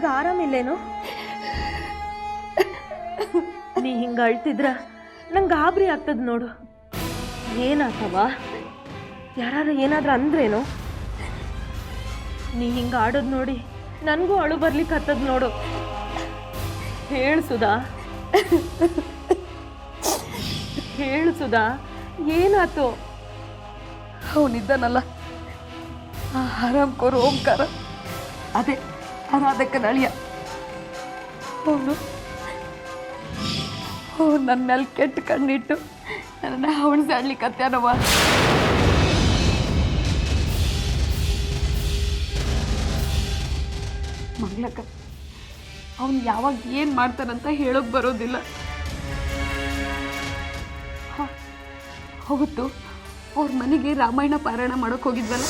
ನಿನಗೆ ಆರಾಮಿಲ್ಲೇನು? ನೀ ಹಿಂಗೆ ಅಳ್ತಿದ್ರ ನಂಗೆ ಗಾಬರಿ ಆಗ್ತದ ನೋಡು. ಏನಾತವ? ಯಾರು ಏನಾದ್ರೂ ಅಂದ್ರೇನು? ನೀ ಹಿಂಗೆ ಆಡೋದು ನೋಡಿ ನನಗೂ ಅಳು ಬರ್ಲಿಕ್ಕೆ ಹತ್ತದ ನೋಡು. ಹೇಳ್ಸುದಾ ಹೇಳ್ಸುದಾ ಏನಾತು? ಅವನಿದ್ದಾನಲ್ಲ ಆ ಆರಾಮ್ಕೋರು ಓಂಕಾರ, ಅದೇ ರಾಧಕ್ಕನ ಅಳಿಯ. ಅವನು ನನ್ನ ಮೇಲೆ ಕೆಟ್ಟ ಕಣ್ಣಿಟ್ಟು ನನ್ನ ಅವಣಿಸಾಡ್ಲಿಕ್ಕತ್ತೇನವ. ಮಗ್ಲಕ್ಕ ಅವನು ಯಾವಾಗ ಏನು ಮಾಡ್ತಾನಂತ ಹೇಳೋಕೆ ಬರೋದಿಲ್ಲ. ಅವತ್ತು ಅವ್ರ ಮನೆಗೆ ರಾಮಾಯಣ ಪಾರಾಯಣ ಮಾಡೋಕೆ ಹೋಗಿದ್ವಲ್ಲ,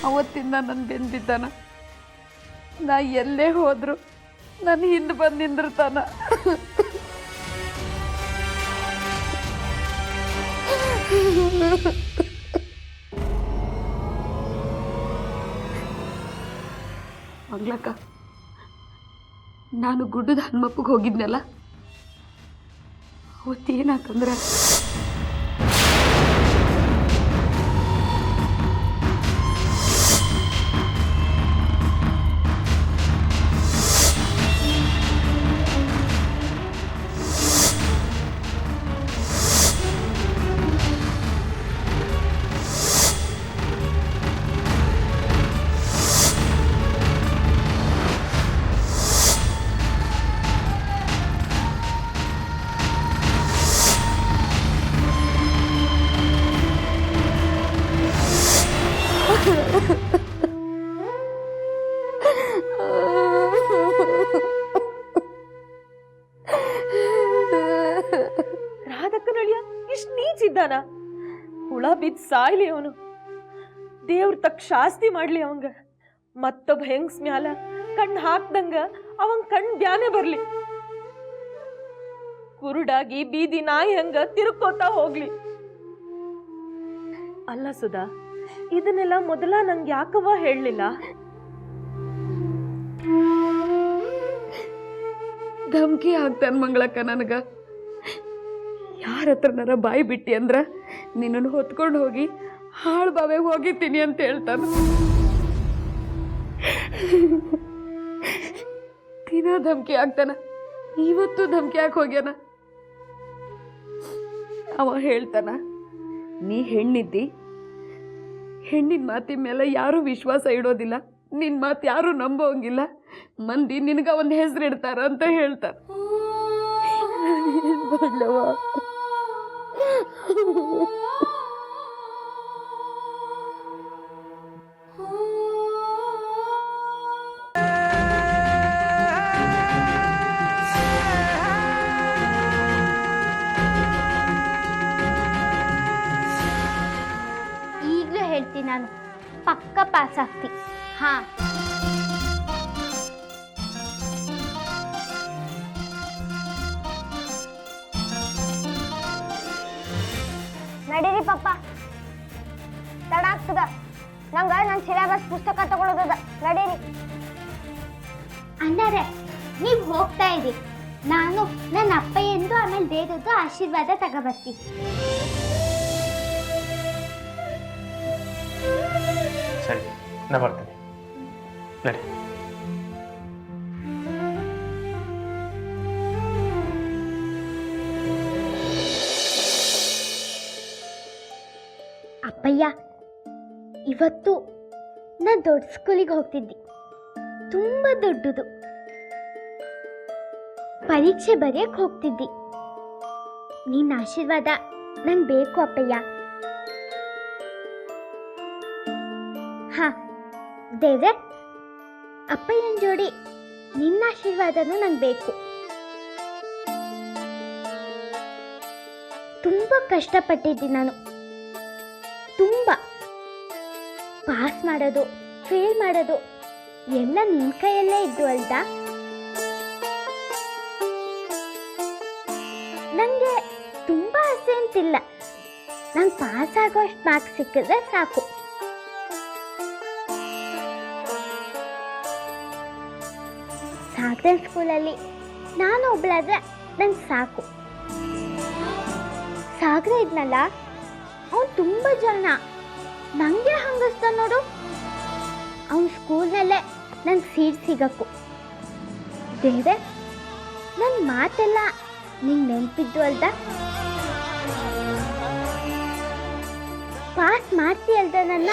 ಅವತ್ತಿಂದ ನನ್ನ ಬೆಂದಿದ್ದಾನ. ನಾ ಎಲ್ಲೇ ಹೋದ್ರು ನನ್ನ ಹಿಂದೆ ಬಂದು ನಿಂದಿರ್ತಾನ. ಮಗ್ಲಕ್ಕ, ನಾನು ಗುಡ್ಡದ ಹನುಮಪ್ಪಗೆ ಹೋಗಿದ್ನಲ್ಲ, ಅವತ್ತೇನಾತಂದ್ರೆ ರಾಧಕ್ಕನಳಿಯ ಇಷ್ಟು ನೀಚಿದ್ದಾನ? ಹುಳ ಬಿದ್ದು ಸಾಯ್ಲಿ ಅವನು. ದೇವ್ರ ತಕ್ಕ ಶಾಸ್ತಿ ಮಾಡ್ಲಿ ಅವಂಗ. ಮತ್ತೊಬ್ಬ ಹೆಂಗ್ಸ್ ಮ್ಯಾಲ ಕಣ್ಣು ಹಾಕ್ದಂಗ ಅವಂಗ ಕಣ್ ಬ್ಯಾನೆ ಬರ್ಲಿ. ಕುರುಡಾಗಿ ಬೀದಿ ನಾಯಿ ಹಂಗ ತಿರುಕೋತಾ ಹೋಗ್ಲಿ. ಅಲ್ಲ ಸುಧಾ, ಇದನ್ನೆಲ್ಲ ಮೊದಲ ನಂಗೆ ಯಾಕವ್ವ ಹೇಳಲಿಲ್ಲ? ಧಮ್ಕಿ ಹಾಕ್ತಾನ ಮಂಗಳಕ್ಕ ನನಗ. ಯಾರ ಹತ್ರನಾರ ಬಾಯಿ ಬಿಟ್ಟಿ ಅಂದ್ರ ನಿನ್ನನ್ನು ಹೊತ್ಕೊಂಡು ಹೋಗಿ ಹಾಳು ಬಾವೆಗೆ ಹೋಗಿದ್ದೀನಿ ಅಂತ ಹೇಳ್ತಾನ. ದಿನ ಧಮ್ಕಿ ಹಾಕ್ತಾನ. ಇವತ್ತು ಧಮ್ಕಿ ಹಾಕಿ ಹೋಗ್ಯಾನ. ಅವ ಹೇಳ್ತಾನ, ನೀ ಹೆಣ್ಣಿದ್ದಿ, ಹೆಣ್ಣಿನ ಮಾತಿನ ಮೇಲೆ ಯಾರೂ ವಿಶ್ವಾಸ ಇಡೋದಿಲ್ಲ, ನಿನ್ನ ಮಾತು ಯಾರೂ ನಂಬೋಂಗಿಲ್ಲ, ಮಂದಿ ನಿನಗ ಒಂದು ಹೆಸರು ಇಡ್ತಾರ ಅಂತ ಹೇಳ್ತಾರ. ಈಗಲೂ ಹೇಳ್ತೀನಿ ನಾನು, ಪಕ್ಕ ಪಾಸ್ ಆಗ್ತಿ. ಹಾ, ನಡೀರಿ ಪಪ್ಪ, ತಡ ಆಗ್ತದ. ನಂಗೆ ನನ್ನ ಸಿಲೆಬಸ್ ಪುಸ್ತಕ ತಗೊಳ್ಳೋದದ. ನಡೀರಿ. ಅಣ್ಣಾರೆ ನೀವು ಹೋಗ್ತಾ ಇರಿ, ನಾನು ನನ್ನ ಅಪ್ಪ ಎಂದು ಆಮೇಲೆ ದೇವರದ್ದು ಆಶೀರ್ವಾದ ತಗೋಬರ್ತೀನಿ. ಸರಿ, ನಾ ಬರ್ತೇನೆ. ನಡಿ. ಅಪ್ಪಯ್ಯ, ಇವತ್ತು ನಾನು ದೊಡ್ಡ ಸ್ಕೂಲಿಗೆ ಹೋಗ್ತಿದ್ದೆ. ತುಂಬ ದೊಡ್ಡದು. ಪರೀಕ್ಷೆ ಬರೆಯಕ್ಕೆ ಹೋಗ್ತಿದ್ದಿ. ನಿನ್ನ ಆಶೀರ್ವಾದ ನಂಗೆ ಬೇಕು ಅಪ್ಪಯ್ಯ. ಹಾ ದೇವ್ರೆ, ಅಪ್ಪಯ್ಯನ ಜೋಡಿ ನಿನ್ನ ಆಶೀರ್ವಾದನೂ ನಂಗೆ ಬೇಕು. ತುಂಬ ಕಷ್ಟಪಟ್ಟಿದ್ದೆ ನಾನು. ತುಂಬ ಪಾಸ್ ಮಾಡೋದು, ಫೇಲ್ ಮಾಡೋದು ಎಲ್ಲ ನಿನ್ನ ಕೈಯಲ್ಲೇ ಇದ್ದು ಅಲ್ದಾ? ನನಗೆ ತುಂಬ ಆಸೆ ಅಂತಿಲ್ಲ. ನಂಗೆ ಪಾಸ್ ಆಗೋಷ್ಟು ಮಾರ್ಕ್ಸ್ ಸಿಕ್ಕಿದ್ರೆ ಸಾಕು. ವಾಗ್ದಾನ್ ಸ್ಕೂಲಲ್ಲಿ ನಾನು ಒಬ್ಳಾದ್ರೆ ನಂಗೆ ಸಾಕು. ಸಾಗರ ಇದ್ನಲ್ಲ, ಅವನು ತುಂಬ ಜನ ನನಗೆ ಹಂಗಸ್ತ ನೋಡು. ಅವನ ಸ್ಕೂಲ್ನಲ್ಲೇ ನಂಗೆ ಸೀಟ್ ಸಿಗಕ್ಕು. ದೇವ್ರೆ, ನನ್ನ ಮಾತೆಲ್ಲ ನಿಂಗೆ ನೆನಪಿದ್ದು ಅಲ್ದ? ಪಾಸ್ ಮಾಡ್ತೀಯಲ್ದ ನನ್ನ?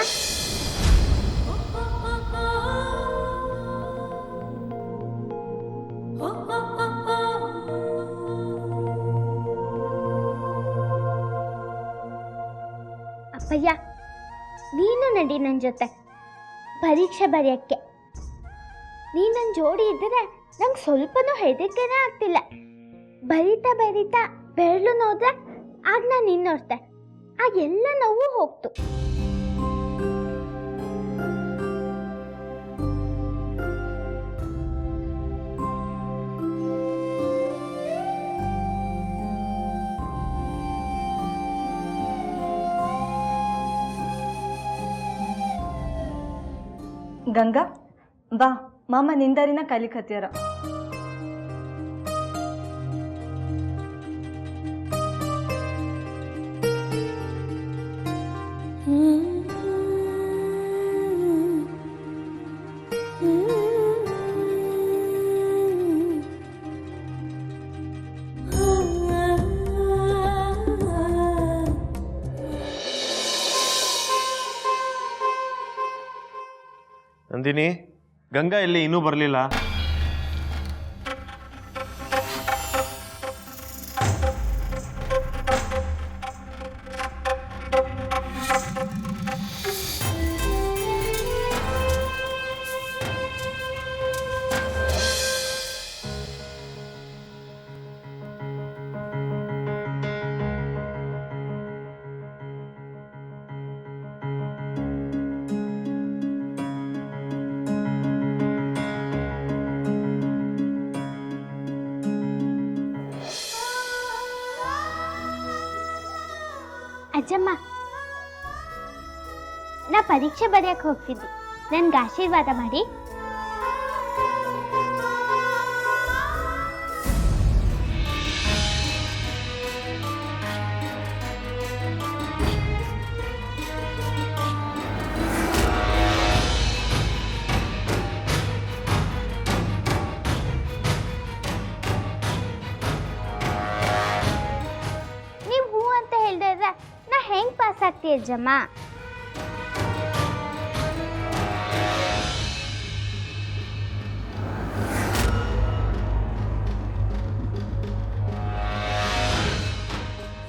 ಅಪ್ಪಯ್ಯ, ನೀನು ನಡಿ ನನ್ನ ಜೊತೆ ಪರೀಕ್ಷೆ ಬರೆಯೋಕ್ಕೆ. ನೀನು ನನ್ನ ಜೋಡಿ ಇದ್ದರೆ ನಂಗೆ ಸ್ವಲ್ಪನೂ ಹೆದರಿಕೆನೇ ಆಗ್ತಿಲ್ಲ. ಬರೀತಾ ಬರೀತಾ ಬೆರಳು ನೋಡಿದ್ರೆ ಆಗ ನಾನು ನಿನ್ನ ನೋಡ್ತೆ, ಆಗ ಎಲ್ಲ ನೋವು ಹೋಗ್ತು. ಗಂಗಾ ಬಾ, ಮಾಮ ನಿಂದಾರಿನ ಕಲಿಕತ್ಯಾರ. ನಂದಿನಿ, ಗಂಗಾ ಎಲ್ಲಿ ಇನ್ನೂ ಬರಲಿಲ್ಲ? ಅಜ್ಜಮ್ಮ, ನಾ ಪರೀಕ್ಷೆ ಬರೆಯಕ್ಕೆ ಹೋಗ್ತಿದ್ದೆ, ನನ್ಗೆ ಆಶೀರ್ವಾದ ಮಾಡಿ. ನೀವು ಹೂ ಅಂತ ಹೇಳ್ದೆ ನಾ ಹೆಂಗ್ ಪಾಸ್ ಆಗ್ತೀಯ ಅಜ್ಜಮ್ಮ?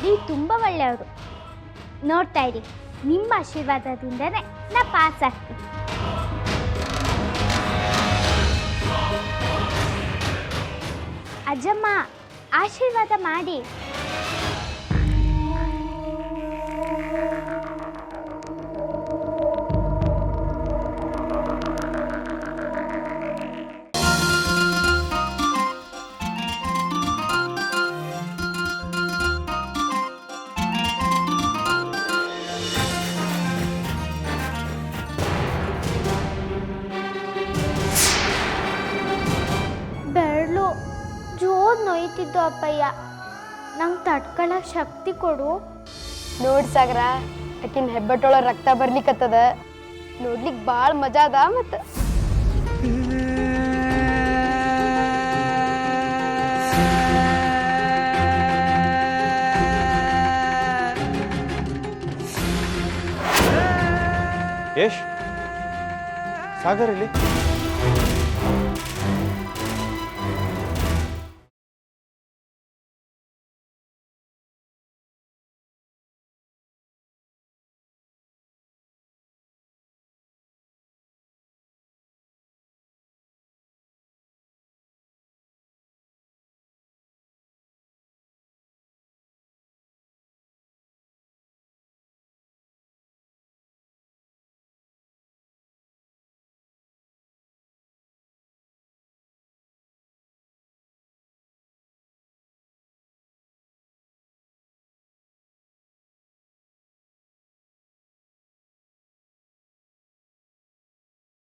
ನೀವು ತುಂಬ ಒಳ್ಳೆಯವರು. ನೋಡ್ತಾ ಇರಿ, ನಿಮ್ಮ ಆಶೀರ್ವಾದದಿಂದನೇ ನಾ ಪಾಸ್ ಆಗ್ತೀನಿ. ಅಜ್ಜಮ್ಮ, ಆಶೀರ್ವಾದ ಮಾಡಿ. ಬೆರಳು ಜೋರ್ ನೋಯ್ತಿದ್ದು ಅಪ್ಪಯ್ಯ, ನಂಗೆ ತಡ್ಕೊಳ್ಳೋಕೆ ಶಕ್ತಿ ಕೊಡು. ನೋಡ್ ಸಾಗರ, ಆಕಿನ ಹೆಬ್ಬೆಟ್ಟೊಳ ರಕ್ತ ಬರ್ಲಿಕ್ಕತ್ತದ. ನೋಡ್ಲಿಕ್ಕೆ ಭಾಳ ಮಜಾ ಅದ. ಮತ್ತು ಯಶ್, ಸಾಗರ್ ಇಲ್ಲಿ